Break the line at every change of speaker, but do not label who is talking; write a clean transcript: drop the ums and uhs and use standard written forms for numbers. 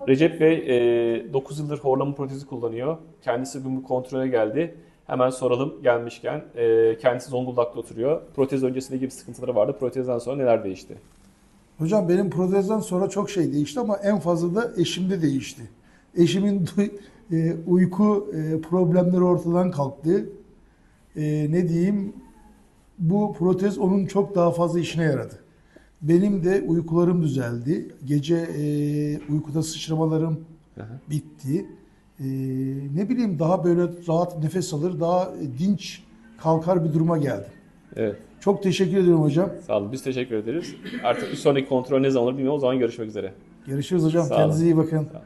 Recep Bey 9 yıldır horlama protezi kullanıyor. Kendisi bugün bir kontrole geldi. Hemen soralım gelmişken. Kendisi Zonguldak'ta oturuyor. Protez öncesinde gibi sıkıntıları vardı. Protezden sonra neler değişti?
Hocam benim protezden sonra çok şey değişti ama en fazla da eşimde değişti. Eşimin uyku problemleri ortadan kalktı. Ne diyeyim? Bu protez onun çok daha fazla işine yaradı. Benim de uykularım düzeldi. Gece uykuda sıçramalarım
Hı hı.
bitti. E, Ne bileyim daha böyle rahat nefes alır, daha dinç kalkar bir duruma geldim.
Evet.
Çok teşekkür ediyorum hocam.
Sağ olun. Biz teşekkür ederiz. Artık bir sonraki kontrol ne zaman olur bilmiyorum. O zaman görüşmek üzere.
Görüşürüz hocam.
Sağ olun.
Kendinize iyi bakın.
Sağ olun.